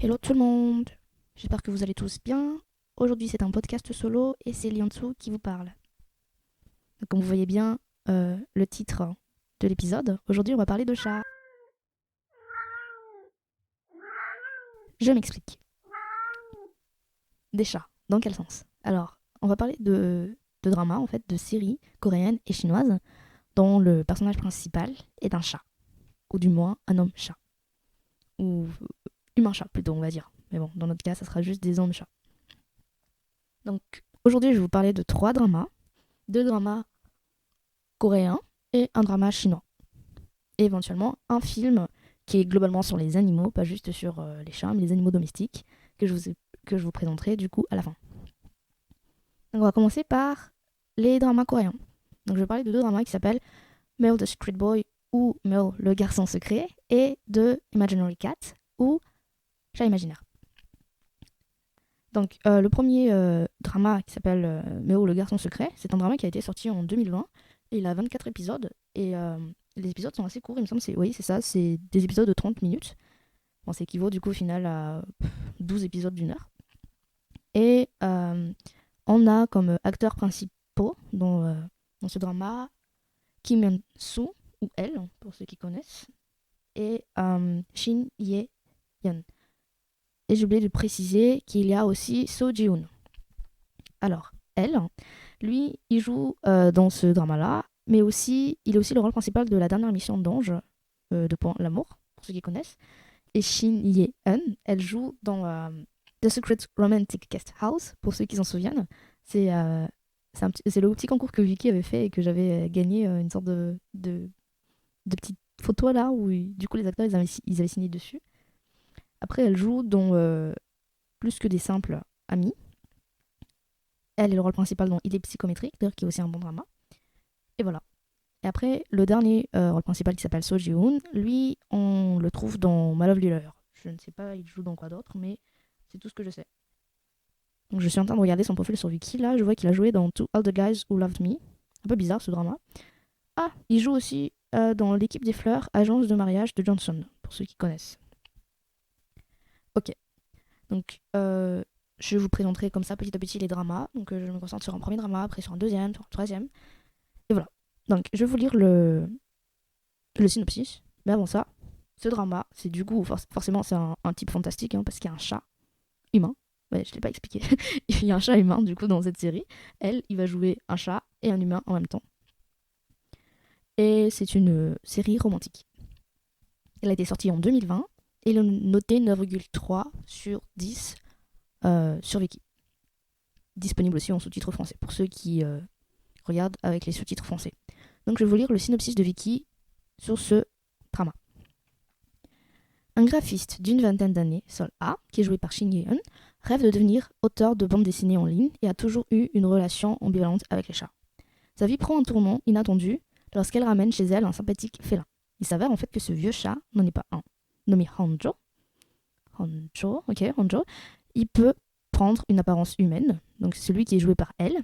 Hello tout le monde, j'espère que vous allez tous bien. Aujourd'hui c'est un podcast solo et c'est Liansu qui vous parle. Donc, comme vous voyez bien le titre de l'épisode, aujourd'hui on va parler de chats. Je m'explique. Des chats, dans quel sens? Alors, on va parler de drama en fait, de séries coréennes et chinoises dont le personnage principal est un chat, ou du moins un homme chat, ou humain chat plutôt on va dire. Mais bon, dans notre cas ça sera juste des hommes chats. Donc aujourd'hui je vais vous parler de trois dramas, deux dramas coréen et un drama chinois. Et éventuellement un film qui est globalement sur les animaux, pas juste sur les chats, mais les animaux domestiques, que je vous présenterai du coup à la fin. Donc on va commencer par les dramas coréens. Donc je vais parler de deux dramas qui s'appellent Mel the Secret Boy ou Mel le garçon secret et de Imaginary Cat ou Chat imaginaire. Donc le premier drama qui s'appelle Mel le garçon secret, c'est un drama qui a été sorti en 2020 et il a 24 épisodes et les épisodes sont assez courts, il me semble. Oui, c'est ça, c'est des épisodes de 30 minutes. Bon, ça équivaut du coup au final à 12 épisodes d'une heure. Et on a comme acteurs principaux dans ce drama Kim Yeon-soo, ou elle, pour ceux qui connaissent, et Shin Ye-yeon. Et j'ai oublié de préciser qu'il y a aussi So Ji-hoon. Alors, elle, lui, il joue dans ce drama-là, mais aussi, il a aussi le rôle principal de la dernière mission d'Ange, de Point l'amour, pour ceux qui connaissent. Et Shin Ye-eun, elle joue dans The Secret Romantic Guest House, pour ceux qui s'en souviennent. C'est le petit concours que Vicky avait fait et que j'avais gagné une sorte de petite photo là, où du coup les acteurs ils avaient signé dessus. Après, elle joue dans Plus que des simples amis. Elle est le rôle principal dans Il est psychométrique, d'ailleurs qui est aussi un bon drama. Et voilà. Et après, le dernier rôle principal qui s'appelle So Ji-hoon, lui, on le trouve dans My Lovely Lover. Je ne sais pas, il joue dans quoi d'autre, mais c'est tout ce que je sais. Donc je suis en train de regarder son profil sur Viki, là, je vois qu'il a joué dans To All the Guys Who Loved Me. Un peu bizarre ce drama. Ah, il joue aussi dans L'équipe des fleurs, agence de mariage de Johnson, pour ceux qui connaissent. Ok, donc je vous présenterai comme ça petit à petit les dramas. Donc je me concentre sur un premier drama, après sur un deuxième, sur un troisième. Et voilà. Donc je vais vous lire le synopsis. Mais avant ça, ce drama, c'est du coup, forcément, c'est un type fantastique, hein, parce qu'il y a un chat humain. Ouais, je ne l'ai pas expliqué. Il y a un chat humain, du coup, dans cette série. Elle, il va jouer un chat et un humain en même temps. Et c'est une série romantique. Elle a été sortie en 2020 et elle est notée 9,3 sur 10 sur Viki. Disponible aussi en sous-titres français, pour ceux qui regardent avec les sous-titres français. Donc je vais vous lire le synopsis de Viki sur ce drama. Un graphiste d'une vingtaine d'années, Sol A, qui est joué par Shin Ye-eun, rêve de devenir auteur de bande dessinée en ligne et a toujours eu une relation ambivalente avec les chats. Sa vie prend un tournant inattendu lorsqu'elle ramène chez elle un sympathique félin. Il s'avère en fait que ce vieux chat n'en est pas un. Nommé Hanjo, Hanjo, il peut prendre une apparence humaine, donc c'est celui qui est joué par elle.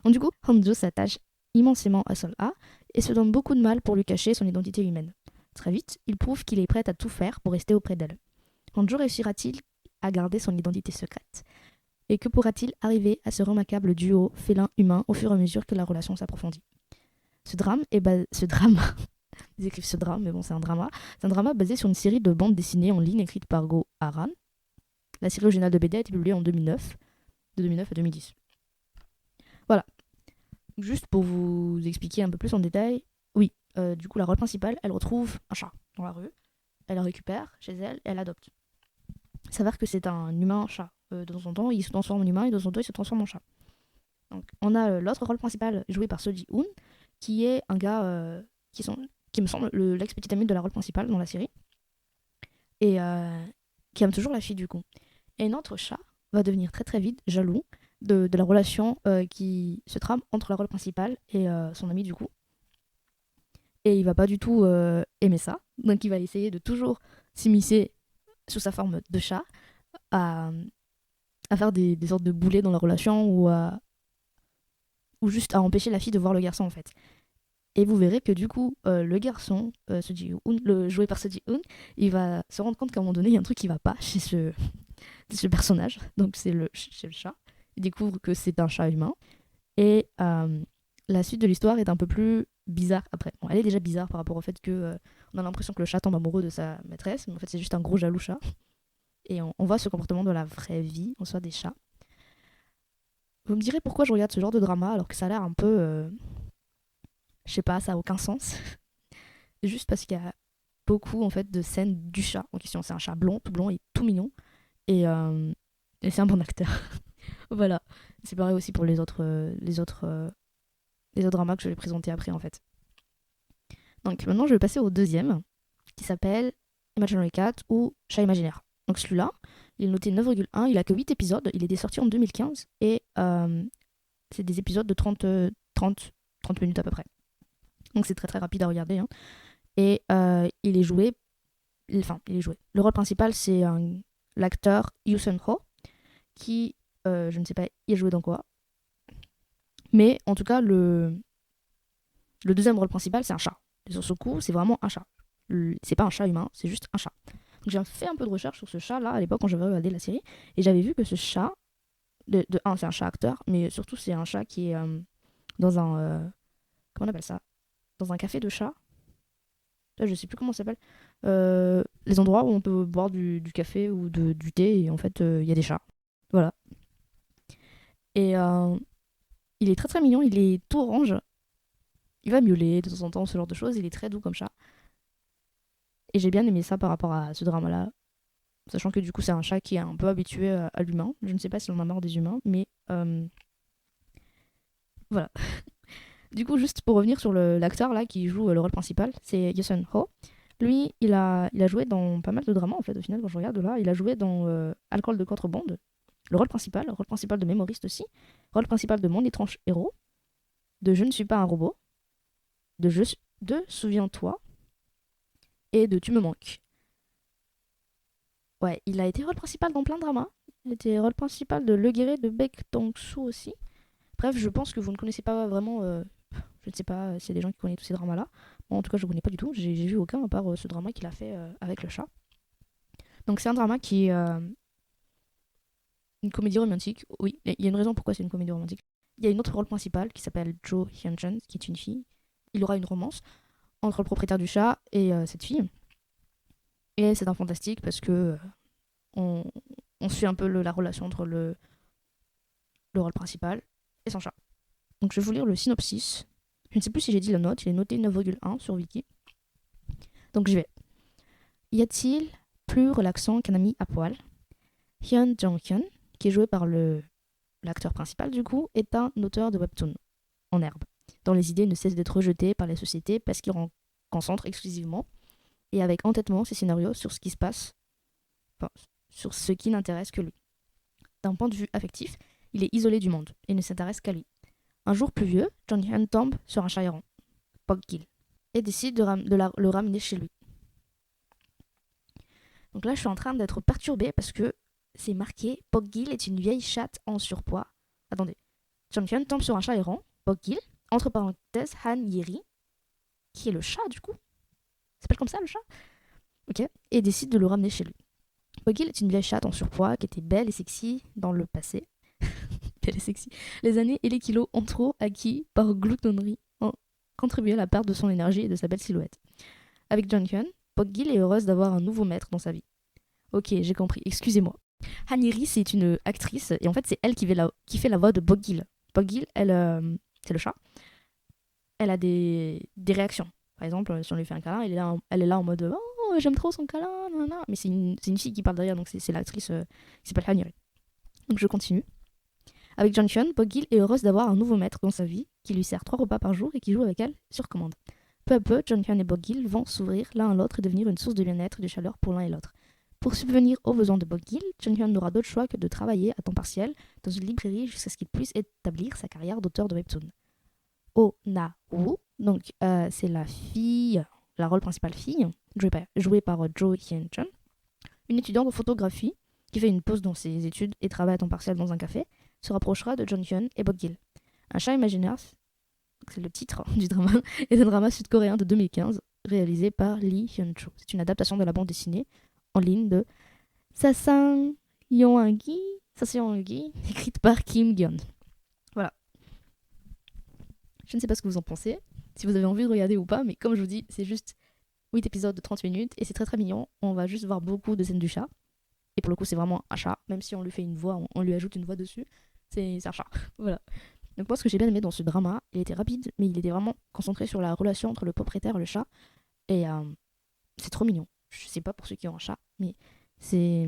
Donc du coup, Hanjo s'attache immensément à Sol A et se donne beaucoup de mal pour lui cacher son identité humaine. Très vite, il prouve qu'il est prêt à tout faire pour rester auprès d'elle. Hanjo réussira-t-il à garder son identité secrète? Et que pourra-t-il arriver à ce remarquable duo félin-humain au fur et à mesure que la relation s'approfondit? Ce drame, ils écrivent ce drame, mais bon, c'est un drama. C'est un drama basé sur une série de bandes dessinées en ligne écrite par Go Aran. La série originale de BD a été publiée en 2009, de 2009 à 2010. Voilà. Juste pour vous expliquer un peu plus en détail, oui, du coup, la rôle principale, elle retrouve un chat dans la rue, elle le récupère chez elle et elle l'adopte. Il s'avère que c'est un humain-chat. De temps en temps, il se transforme en humain et de temps en temps, il se transforme en chat. Donc, on a l'autre rôle principal joué par Soji Hoon, qui est un gars qui me semble l'ex-petit ami de la rôle principale dans la série, et qui aime toujours la fille du coup. Et notre chat va devenir très très vite jaloux de la relation qui se trame entre la rôle principale et son ami du coup. Et il va pas du tout aimer ça, donc il va essayer de toujours s'immiscer sous sa forme de chat à, à faire des sortes de boulets dans la relation ou juste à empêcher la fille de voir le garçon en fait. Et vous verrez que du coup, le garçon, joué par Seo Ji-hoon, il va se rendre compte qu'à un moment donné, il y a un truc qui va pas chez ce personnage. Donc chez le chat. Il découvre que c'est un chat humain. Et la suite de l'histoire est un peu plus bizarre après. Bon, elle est déjà bizarre par rapport au fait que on a l'impression que le chat tombe amoureux de sa maîtresse, mais en fait c'est juste un gros jaloux chat. Et on voit ce comportement dans la vraie vie, en soi des chats. Vous me direz pourquoi je regarde ce genre de drama alors que ça a l'air un peu... je sais pas, ça a aucun sens. Juste parce qu'il y a beaucoup en fait de scènes du chat en question. C'est un chat blond, tout blond et tout mignon. Et c'est un bon acteur. Voilà. C'est pareil aussi pour les autres dramas que je vais présenter après en fait. Donc maintenant je vais passer au deuxième qui s'appelle Imaginary Cat ou Chat imaginaire. Donc celui-là, il est noté 9,1, il a que 8 épisodes, il est sorti en 2015 et c'est des épisodes de 30 minutes à peu près. Donc c'est très très rapide à regarder. Hein. Et il est joué. Le rôle principal, c'est l'acteur Yoo Sun-ho, qui, je ne sais pas, il a joué dans quoi. Mais en tout cas, le deuxième rôle principal, c'est un chat. Et sur ce coup, c'est vraiment un chat. C'est pas un chat humain, c'est juste un chat. Donc j'ai fait un peu de recherche sur ce chat-là à l'époque quand j'avais regardé la série. Et j'avais vu que ce chat, c'est un chat acteur, mais surtout c'est un chat qui est dans un... comment on appelle ça? Dans un café de chat. Là, je sais plus comment ça s'appelle. Les endroits où on peut boire du café ou du thé et en fait il y a des chats. Voilà. Et il est très très mignon, il est tout orange. Il va miauler de temps en temps, ce genre de choses. Il est très doux comme chat. Et j'ai bien aimé ça par rapport à ce drama-là. Sachant que du coup c'est un chat qui est un peu habitué à l'humain. Je ne sais pas si on en a marre des humains, mais voilà. Du coup, juste pour revenir sur l'acteur là qui joue le rôle principal, c'est Yoo Sun-ho. Lui, il a joué dans pas mal de dramas en fait. Au final, quand je regarde là, il a joué dans Alcool de contrebande, le rôle principal de Mémoriste aussi, rôle principal de Mon étrange héros, de Je ne suis pas un robot, de Souviens-toi et de Tu me manques. Ouais, il a été rôle principal dans plein de dramas. Il était rôle principal de Le Guerrier de Baek Dong-soo aussi. Bref, je pense que vous ne connaissez pas vraiment. Je ne sais pas s'il y a des gens qui connaissent tous ces dramas-là. Moi, en tout cas, je ne connais pas du tout. J'ai vu aucun à part ce drama qu'il a fait avec le chat. Donc, c'est un drama qui est une comédie romantique. Oui, il y a une raison pourquoi c'est une comédie romantique. Il y a une autre rôle principale qui s'appelle Jo Hyun-jun, qui est une fille. Il aura une romance entre le propriétaire du chat et cette fille. Et c'est un fantastique parce que on, on suit un peu la relation entre le rôle principal et son chat. Donc, je vais vous lire le synopsis. Je ne sais plus si j'ai dit la note, il est noté 9,1 sur Wiki. Donc, je vais. Y a-t-il plus relaxant qu'un ami à poil? Hyun Jong-hyun, qui est joué par l'acteur principal du coup, est un auteur de webtoon en herbe, dont les idées ne cessent d'être rejetées par la société parce qu'il concentre exclusivement et avec entêtement ses scénarios sur ce qui se passe, enfin, sur ce qui n'intéresse que lui. D'un point de vue affectif, il est isolé du monde et ne s'intéresse qu'à lui. Un jour pluvieux, Jong-hyun tombe sur un chat errant, Pog-gil, et décide de le ramener chez lui. Donc là, je suis en train d'être perturbée parce que c'est marqué Pog-gil est une vieille chatte en surpoids. Attendez. Jong-hyun tombe sur un chat errant, Pog-gil, entre parenthèses Han Yeri, qui est le chat du coup. Ça s'appelle comme ça le chat? Ok. Et décide de le ramener chez lui. Pog-gil est une vieille chatte en surpoids qui était belle et sexy dans le passé. Belle et sexy. Les années et les kilos en trop acquis par gloutonnerie ont contribué à la perte de son énergie et de sa belle silhouette. Avec Jong-hyun, Pog-gil est heureuse d'avoir un nouveau maître dans sa vie. Ok, j'ai compris, excusez-moi. Han Yeri, c'est une actrice, et en fait, c'est elle qui fait la voix de Pog-gil. Pog-gil, c'est le chat. Elle a des réactions. Par exemple, si on lui fait un câlin, elle est là en mode oh, j'aime trop son câlin, nanana. Mais c'est une fille qui parle derrière, donc c'est l'actrice qui s'appelle Han Yeri. Donc je continue. Avec Jong-hyun, Pog-gil est heureuse d'avoir un nouveau maître dans sa vie, qui lui sert 3 repas par jour et qui joue avec elle sur commande. Peu à peu, Jong-hyun et Pog-gil vont s'ouvrir l'un à l'autre et devenir une source de bien-être et de chaleur pour l'un et l'autre. Pour subvenir aux besoins de Pog-gil, Jong-hyun n'aura d'autre choix que de travailler à temps partiel dans une librairie jusqu'à ce qu'il puisse établir sa carrière d'auteur de webtoon. Oh Na-woo, donc c'est la rôle principale fille, jouée par Jo Hyun-jun, une étudiante en photographie qui fait une pause dans ses études et travaille à temps partiel dans un café, se rapprochera de Jong-hyun et Pog-gil. Un chat imaginaire, c'est le titre du drama, est un drama sud-coréen de 2015 réalisé par Lee Hyun-cho. C'est une adaptation de la bande dessinée en ligne de Sasang Yeongi, écrite par Kim Gyeon. Voilà. Je ne sais pas ce que vous en pensez, si vous avez envie de regarder ou pas, mais comme je vous dis, c'est juste 8 épisodes de 30 minutes et c'est très très mignon. On va juste voir beaucoup de scènes du chat. Et pour le coup, c'est vraiment un chat, même si on lui fait une voix, on lui ajoute une voix dessus, c'est un chat. Voilà. Donc moi, ce que j'ai bien aimé dans ce drama, il était rapide, mais il était vraiment concentré sur la relation entre le propriétaire et le chat. Et c'est trop mignon. Je sais pas pour ceux qui ont un chat, mais c'est...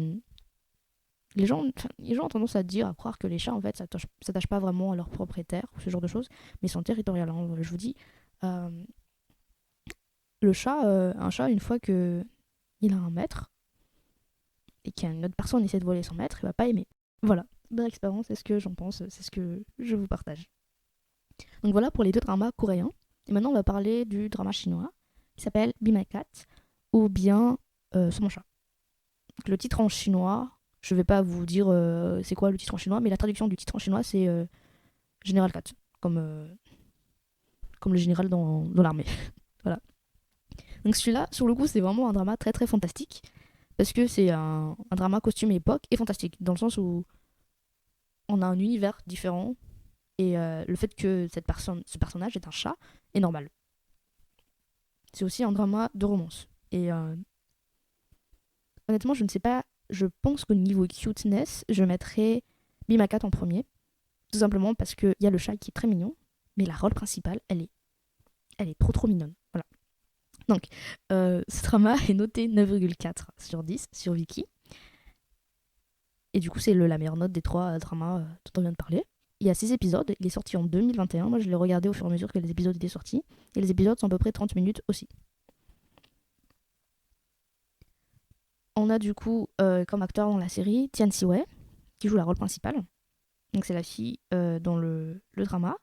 les gens ont tendance à dire, à croire que les chats, en fait, s'attachent pas vraiment à leur propriétaire, ou ce genre de choses, mais ils sont territoriales. Hein. Je vous dis, euh, le chat, un chat, une fois que il a un maître, et qu'une autre personne essaie de voler son maître, il va pas aimer. Voilà, belle expérience, c'est ce que j'en pense, c'est ce que je vous partage. Donc voilà pour les deux dramas coréens. Et maintenant, on va parler du drama chinois, qui s'appelle Be My Cat, ou bien C'est mon chat. Donc, le titre en chinois, je vais pas vous dire c'est quoi le titre en chinois, mais la traduction du titre en chinois, c'est Général Cat, comme le général dans l'armée. Voilà. Donc celui-là, sur le coup, c'est vraiment un drama très très fantastique, parce que c'est un drama costume époque et fantastique, dans le sens où on a un univers différent, et le fait que ce personnage est un chat est normal. C'est aussi un drama de romance. Et honnêtement, je ne sais pas, je pense qu'au niveau cuteness, je mettrais Be My Cat en premier, tout simplement parce qu'il y a le chat qui est très mignon, mais la rôle principale, elle est trop trop mignonne. Voilà. Donc, ce drama est noté 9,4 sur 10 sur Viki. Et du coup, c'est la meilleure note des trois dramas dont on vient de parler. Il y a 6 épisodes, il est sorti en 2021. Moi, je l'ai regardé au fur et à mesure que les épisodes étaient sortis. Et les épisodes sont à peu près 30 minutes aussi. On a du coup comme acteur dans la série Tian Si-wei, qui joue la rôle principale. Donc, c'est la fille dans le drama.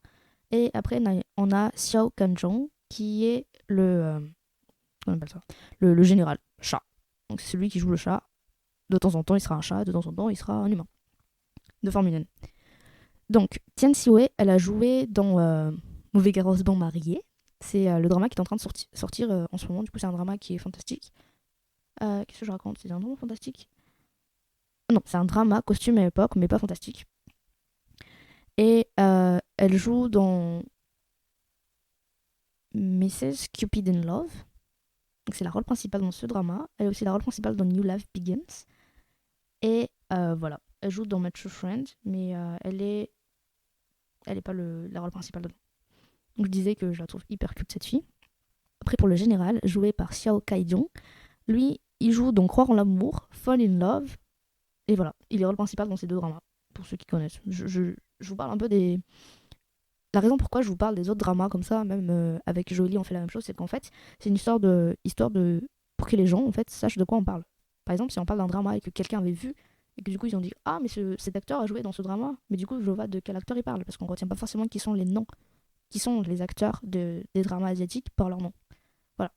Et après, on a Xiao Kanjong, qui est on appelle ça le général, chat. Donc, c'est celui qui joue le chat. De temps en temps, il sera un chat, de temps en temps, il sera un humain. De forme humaine. Donc, Tian Si-wei, elle a joué dans Mauvais Garros Bon Marié. C'est le drama qui est en train de sortir en ce moment. Du coup, c'est un drama qui est fantastique. Qu'est-ce que je raconte? C'est un drama fantastique? Non, c'est un drama costume à l'époque, mais pas fantastique. Et elle joue dans Mrs. Cupid in Love. Donc, c'est la rôle principale dans ce drama. Elle est aussi la rôle principale dans New Love Begins. Et voilà, elle joue dans My True Friend, mais elle est pas la rôle principale dedans. Donc je disais que je la trouve hyper cute cette fille. Après pour le général, joué par Xiao Kai-jong, lui il joue dans Croire en l'amour, Fall in Love, et voilà, il est rôle principal dans ces deux dramas, pour ceux qui connaissent. Je vous parle un peu des... La raison pourquoi je vous parle des autres dramas comme ça, même avec Jolie on fait la même chose, c'est qu'en fait c'est une histoire de pour que les gens en fait sachent de quoi on parle. Par exemple si on parle d'un drama et que quelqu'un avait vu, et que du coup ils ont dit ah mais cet acteur a joué dans ce drama, mais du coup je vois de quel acteur il parle, parce qu'on retient pas forcément qui sont les noms, qui sont les acteurs des dramas asiatiques par leur nom. Voilà.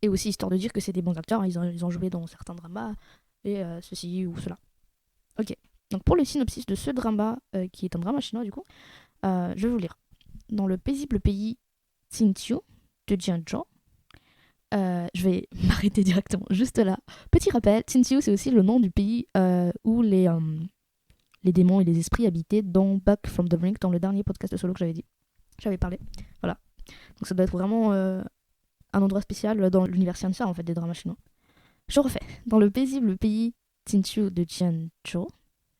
Et aussi histoire de dire que c'est des bons acteurs, hein, ils ont joué dans certains dramas, et ceci ou cela. Ok. Donc pour le synopsis de ce drama, qui est un drama chinois du coup, je vais vous lire. Dans le paisible pays Xinqiu de Jianzhou, je vais m'arrêter directement juste là. Petit rappel, Xinqiu c'est aussi le nom du pays où les démons et les esprits habitaient dans Back from the Brink, dans le dernier podcast de solo que j'avais parlé. Voilà. Donc ça doit être vraiment un endroit spécial dans l'univers Xianxia en fait des dramas chinois. Je refais. Dans le paisible pays Xinqiu de Jianzhou,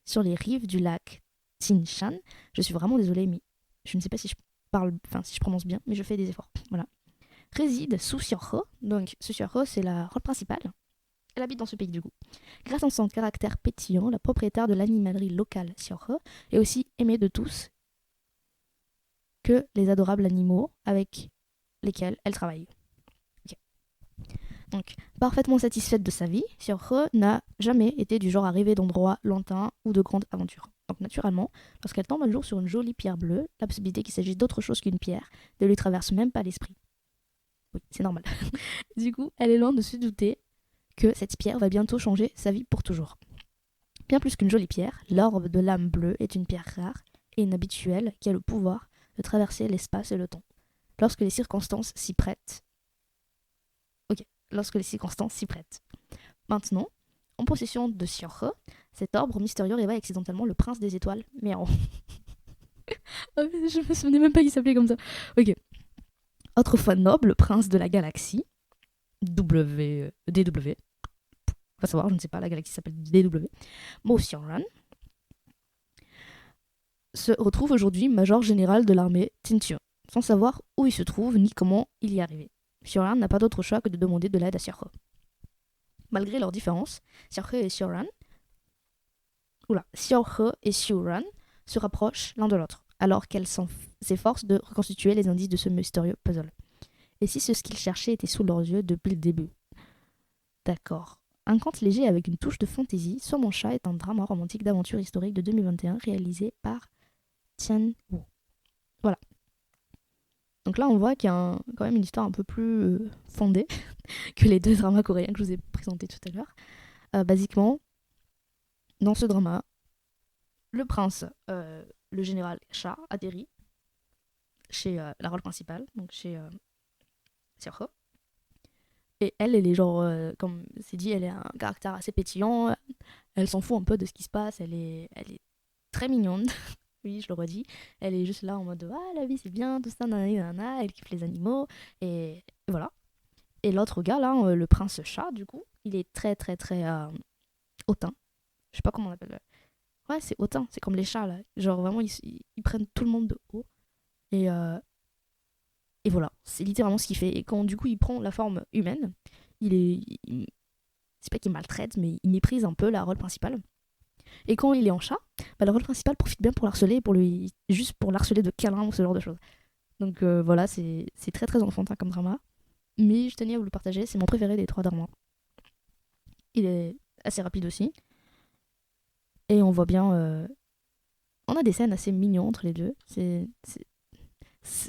sur les rives du lac Qinshan, je suis vraiment désolée, mais je ne sais pas si je prononce bien, mais je fais des efforts. Voilà. Réside Su Xiaohe. Donc Su Xiaohe, c'est la rôle principale. Elle habite dans ce pays du coup. Grâce à son caractère pétillant, la propriétaire de l'animalerie locale Xiaohe est aussi aimée de tous que les adorables animaux avec lesquels elle travaille. Okay. Donc, parfaitement satisfaite de sa vie, Xiaohe n'a jamais été du genre à rêver d'endroits lointains ou de grandes aventures. Donc, naturellement, lorsqu'elle tombe un jour sur une jolie pierre bleue, la possibilité qu'il s'agisse d'autre chose qu'une pierre ne lui traverse même pas l'esprit. Oui, c'est normal. Du coup, elle est loin de se douter que cette pierre va bientôt changer sa vie pour toujours. Bien plus qu'une jolie pierre, l'orbe de l'âme bleue est une pierre rare et inhabituelle qui a le pouvoir de traverser l'espace et le temps. Lorsque les circonstances s'y prêtent. Ok, lorsque les circonstances s'y prêtent. Maintenant, en possession de Xianhe, cet arbre mystérieux réveille accidentellement le prince des étoiles. Mais en... je me souvenais même pas qu'il s'appelait comme ça. Ok. Autrefois noble, prince de la galaxie, DW. Va savoir, je ne sais pas, la galaxie s'appelle DW. Mo Xianran se retrouve aujourd'hui major général de l'armée Tintian, sans savoir où il se trouve ni comment il y est arrivé. Xianran n'a pas d'autre choix que de demander de l'aide à Xianhe. Malgré leurs différences, Xianhe et Xiuran se rapprochent l'un de l'autre, alors qu'elles s'efforcent de reconstituer les indices de ce mystérieux puzzle. Et si ce qu'ils cherchaient était sous leurs yeux depuis le début? D'accord. Un conte léger avec une touche de fantaisie, Sur mon chat est un drama romantique d'aventure historique de 2021 réalisé par Tian Wu. Voilà. Donc là, on voit qu'il y a quand même une histoire un peu plus fondée que les 2 dramas coréens que je vous ai présentés tout à l'heure. Basiquement, dans ce drama, le prince, le général Cha, atterrit chez la rôle principale, donc chez Xiaohe. Et elle est genre, comme c'est dit, elle est un caractère assez pétillant. Elle s'en fout un peu de ce qui se passe. Elle est très mignonne. Oui, je le redis. Elle est juste là en mode ah, la vie c'est bien, tout ça, nanana. Elle kiffe les animaux. Et voilà. Et l'autre gars là, le prince chat, du coup, il est très très très hautain. Je sais pas comment on appelle. Ouais, c'est hautain. C'est comme les chats là. Genre vraiment, ils prennent tout le monde de haut. Et voilà, c'est littéralement ce qu'il fait. Et quand du coup il prend la forme humaine, c'est pas qu'il maltraite, mais il méprise un peu la rôle principale. Et quand il est en chat, la rôle principale profite bien pour l'harceler, juste pour l'harceler de câlins ou ce genre de choses. Donc voilà, c'est très très enfantin comme drama. Mais je tenais à vous le partager, c'est mon préféré des 3 dramas. Il est assez rapide aussi. Et on voit bien... on a des scènes assez mignonnes entre les deux.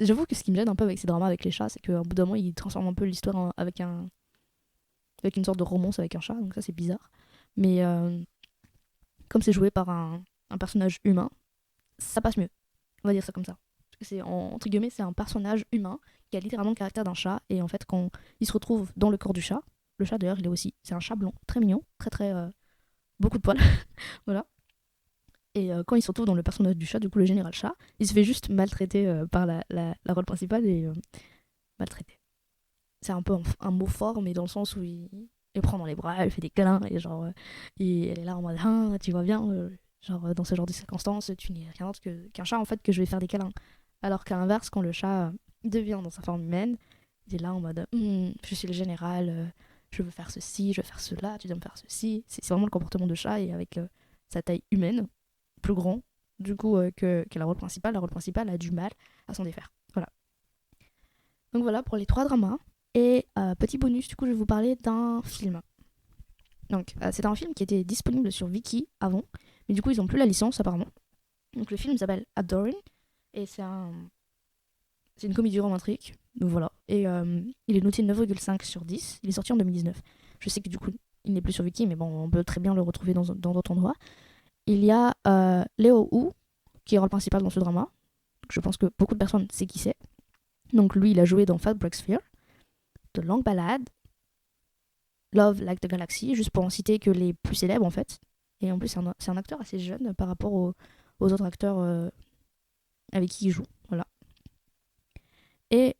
J'avoue que ce qui me gêne un peu avec ces dramas avec les chats, c'est qu'au bout d'un moment, ils transforment un peu l'histoire avec une sorte de romance avec un chat, donc ça c'est bizarre. Mais comme c'est joué par un personnage humain, ça passe mieux. On va dire ça comme ça. Parce que entre guillemets, c'est un personnage humain qui a littéralement le caractère d'un chat, et en fait, quand il se retrouve dans le corps du chat, le chat d'ailleurs, il est aussi, c'est un chat blanc, très mignon, très très... beaucoup de poils, voilà. Et quand il se retrouve dans le personnage du chat, du coup le général chat, il se fait juste maltraiter par la rôle principale et maltraiter. C'est un peu un mot fort, mais dans le sens où il prend dans les bras, il fait des câlins et genre et elle est là en mode ah, tu vois bien, genre dans ce genre de circonstances, tu n'es rien d'autre qu'un chat en fait que je vais faire des câlins. Alors qu'à l'inverse, quand le chat devient dans sa forme humaine, il est là en mode je suis le général, je veux faire ceci, je veux faire cela, tu dois me faire ceci. C'est vraiment le comportement de chat et avec sa taille humaine plus grand du coup que la rôle principale. La rôle principale a du mal à s'en défaire. Voilà. Donc voilà pour les 3 dramas. Et petit bonus, du coup, je vais vous parler d'un film. Donc, c'est un film qui était disponible sur Viki avant, mais du coup, ils n'ont plus la licence apparemment. Donc, le film s'appelle Adoring, et c'est une comédie romantique. Donc voilà. Et il est noté 9,5 sur 10. Il est sorti en 2019. Je sais que du coup, il n'est plus sur Viki, mais bon, on peut très bien le retrouver dans d'autres endroits. Il y a Leo Wu, qui est le rôle principal dans ce drama. Je pense que beaucoup de personnes savent qui c'est. Donc lui, il a joué dans Fat Breaksphere, The Long Ballad, Love Like the Galaxy, juste pour en citer que les plus célèbres en fait. Et en plus, c'est un acteur assez jeune par rapport aux autres acteurs avec qui il joue. Voilà. Et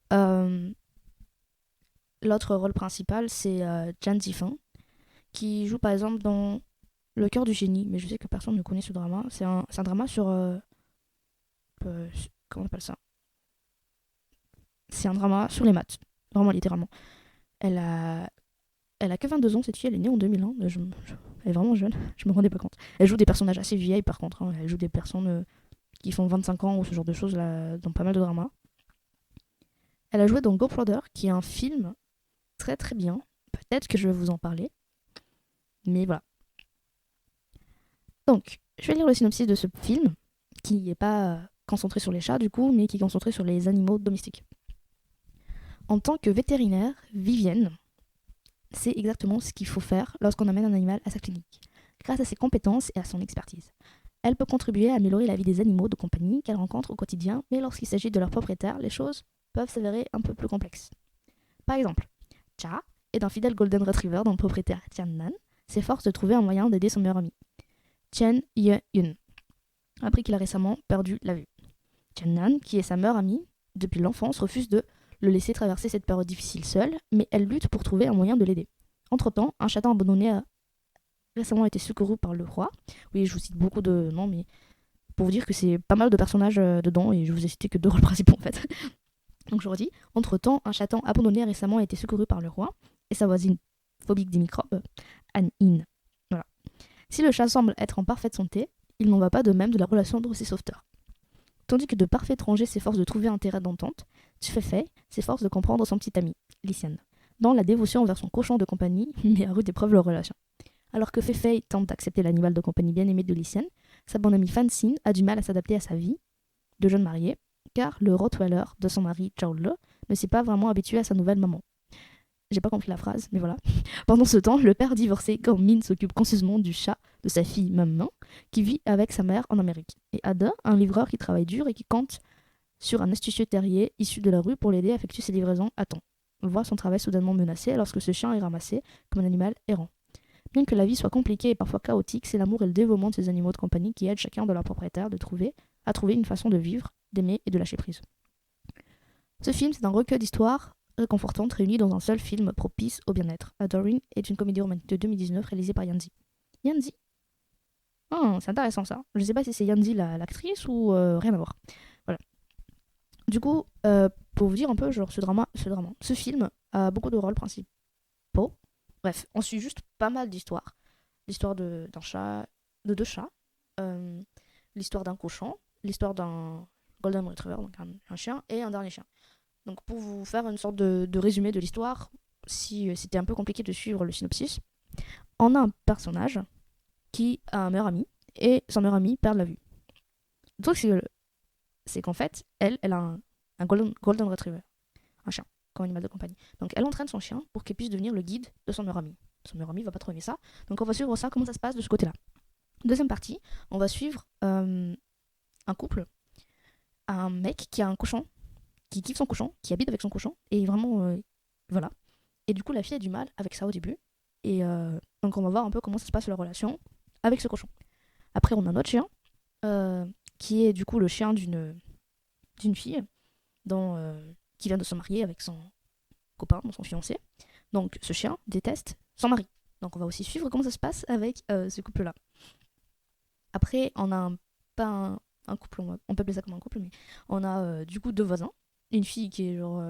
l'autre rôle principal, c'est Jan Zifeng, qui joue par exemple dans Le Cœur du Génie, mais je sais que personne ne connaît ce drama. C'est un drama sur... comment on appelle ça? C'est un drama sur les maths, vraiment littéralement. Elle a que 22 ans, cette fille, elle est née en 2001. Elle est vraiment jeune, je me rendais pas compte. Elle joue des personnages assez vieilles par contre, hein. Elle joue des personnes qui font 25 ans ou ce genre de choses là, dans pas mal de dramas. Elle a joué dans Go Brother, qui est un film très très bien. Peut-être que je vais vous en parler. Mais voilà. Donc, je vais lire le synopsis de ce film, qui n'est pas concentré sur les chats du coup, mais qui est concentré sur les animaux domestiques. En tant que vétérinaire, Vivienne sait exactement ce qu'il faut faire lorsqu'on amène un animal à sa clinique, grâce à ses compétences et à son expertise. Elle peut contribuer à améliorer la vie des animaux de compagnie qu'elle rencontre au quotidien, mais lorsqu'il s'agit de leur propriétaire, les choses peuvent s'avérer un peu plus complexes. Par exemple, Cha est un fidèle Golden Retriever dont le propriétaire Tian-nan s'efforce de trouver un moyen d'aider son meilleur ami, Chen Ye-yun, appris qu'il a récemment perdu la vue. Tian-nan, qui est sa meilleure amie depuis l'enfance, refuse de le laisser traverser cette période difficile seule, mais elle lutte pour trouver un moyen de l'aider. Entre-temps, un chaton abandonné a récemment été secouru par le roi. Oui, je vous cite beaucoup de noms, mais pour vous dire que c'est pas mal de personnages dedans, et je vous ai cité que deux rôles principaux en fait. Donc je redis, entre-temps, un chaton abandonné a récemment été secouru par le roi, et sa voisine phobique des microbes, An-in. Voilà. Si le chat semble être en parfaite santé, il n'en va pas de même de la relation entre ses sauveteurs. Tandis que de parfaits étrangers s'efforcent de trouver un terrain d'entente, Fei s'efforce de comprendre son petit ami, Lisian, dans la dévotion envers son cochon de compagnie, met à rude épreuve leur relation. Alors que Fei tente d'accepter l'animal de compagnie bien-aimé de Lisian, sa bonne amie Fansin a du mal à s'adapter à sa vie de jeune mariée, car le Rottweiler de son mari Zhao Le ne s'est pas vraiment habitué à sa nouvelle maman. J'ai pas compris la phrase, mais voilà. Pendant ce temps, le père divorcé Gao Min s'occupe conscieusement du chat de sa fille Maman, qui vit avec sa mère en Amérique. Et Ada, un livreur qui travaille dur et qui compte sur un astucieux terrier issu de la rue pour l'aider à effectuer ses livraisons à temps. On voit son travail soudainement menacé lorsque ce chien est ramassé comme un animal errant. Bien que la vie soit compliquée et parfois chaotique, c'est l'amour et le dévouement de ces animaux de compagnie qui aident chacun de leurs propriétaires à trouver une façon de vivre, d'aimer et de lâcher prise. Ce film, c'est un recueil d'histoires réconfortantes réunies dans un seul film propice au bien-être. Adoring est une comédie romantique de 2019 réalisée par Yanzi. Yanzi. C'est intéressant ça. Je ne sais pas si c'est Yanzi l'actrice ou rien à voir. Voilà. Du coup, pour vous dire un peu, genre ce film a beaucoup de rôles principaux. Bref, on suit juste pas mal d'histoires. L'histoire d'un chat, de deux chats, euh, l'histoire d'un cochon, l'histoire d'un golden retriever, donc un chien, et un dernier chien. Donc pour vous faire une sorte de résumé de l'histoire, si c'était un peu compliqué de suivre le synopsis, on a un personnage qui a un meilleur ami, et son meilleur ami perd la vue. Le truc, c'est qu'en fait, elle a un golden retriever, un chien, comme animal de compagnie. Donc elle entraîne son chien pour qu'il puisse devenir le guide de son meilleur ami. Son meilleur ami va pas trop aimer ça, donc on va suivre ça, comment ça se passe de ce côté-là. Deuxième partie, on va suivre un couple, un mec qui a un cochon, qui kiffe son cochon, qui habite avec son cochon, et vraiment, voilà. Et du coup, la fille a du mal avec ça au début, et donc on va voir un peu comment ça se passe leur relation avec ce cochon. Après, on a un autre chien, qui est du coup le chien d'une fille qui vient de se marier avec son copain, son fiancé. Donc ce chien déteste son mari. Donc on va aussi suivre comment ça se passe avec ce couple-là. Après, on a pas un couple, on peut appeler ça comme un couple, mais on a du coup deux voisins. Une fille qui est genre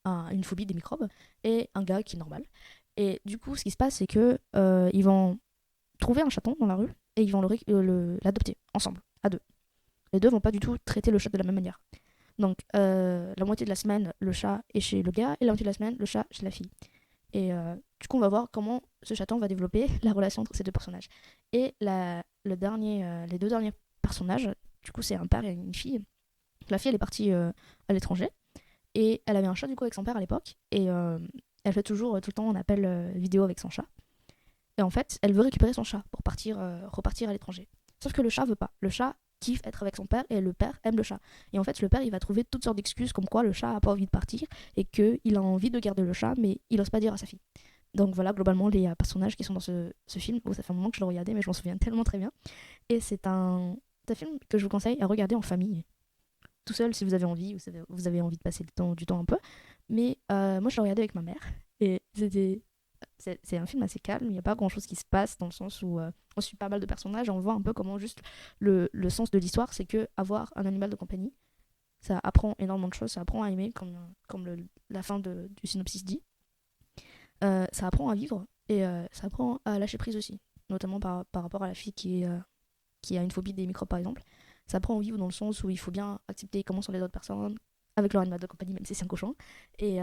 une phobie des microbes et un gars qui est normal. Et du coup, ce qui se passe, c'est que ils vont trouver un chaton dans la rue et ils vont l'adopter ensemble, à deux. Les deux vont pas du tout traiter le chat de la même manière. Donc, la moitié de la semaine, le chat est chez le gars et la moitié de la semaine, le chat chez la fille. Et du coup, on va voir comment ce chaton va développer la relation entre ces deux personnages. Et les deux derniers personnages, du coup, c'est un père et une fille. La fille, elle est partie à l'étranger et elle avait un chat du coup avec son père à l'époque. Et elle fait toujours tout le temps un appel vidéo avec son chat. Et en fait, elle veut récupérer son chat pour repartir à l'étranger. Sauf que le chat veut pas. Le chat kiffe être avec son père et le père aime le chat. Et en fait, le père, il va trouver toutes sortes d'excuses comme quoi le chat a pas envie de partir et qu'il a envie de garder le chat, mais il ose pas dire à sa fille. Donc voilà, globalement, les personnages qui sont dans ce film. Ça fait un moment que je le regardais, mais je m'en souviens tellement très bien. Et c'est un film que je vous conseille à regarder en famille. Tout seul si vous avez envie, vous avez envie de passer du temps un peu. Mais moi, je l'ai regardé avec ma mère. Et c'est un film assez calme, il n'y a pas grand chose qui se passe dans le sens où on suit pas mal de personnages et on voit un peu comment juste le sens de l'histoire, c'est que avoir un animal de compagnie, ça apprend énormément de choses, ça apprend à aimer, comme la fin du synopsis dit. Ça apprend à vivre et ça apprend à lâcher prise aussi, notamment par rapport à la fille qui a une phobie des microbes par exemple. Ça apprend à vivre dans le sens où il faut bien accepter comment sont les autres personnes avec leur animal de compagnie, même si c'est un cochon, et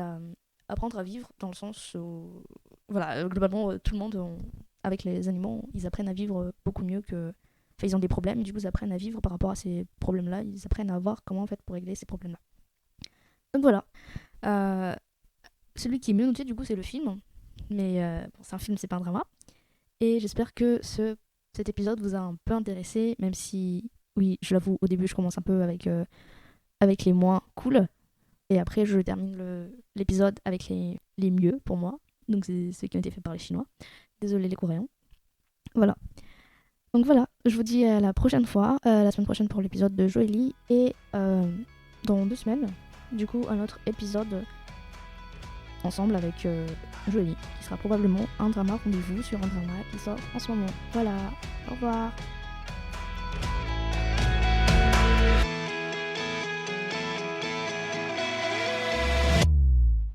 apprendre à vivre dans le sens où, voilà, globalement, tout le monde, avec les animaux, ils apprennent à vivre beaucoup mieux que. Enfin, ils ont des problèmes, du coup, ils apprennent à vivre par rapport à ces problèmes-là, ils apprennent à voir comment, en fait, pour régler ces problèmes-là. Donc voilà. Euh, Celui qui est mieux noté, du coup, c'est le film. Mais bon, c'est un film, c'est pas un drama. Et j'espère que ce cet épisode vous a un peu intéressé, même si, oui, je l'avoue, au début, je commence un peu avec les moins cool. Et après, je termine l'épisode avec les mieux pour moi. Donc, c'est ceux qui ont été faits par les Chinois. Désolé les Coréens. Voilà. Donc voilà, je vous dis à la prochaine fois, la semaine prochaine pour l'épisode de Joëlie. Et dans 2 semaines, du coup, un autre épisode ensemble avec Joëlie, qui sera probablement un drama rendez-vous sur un drama qui sort en ce moment. Voilà, au revoir.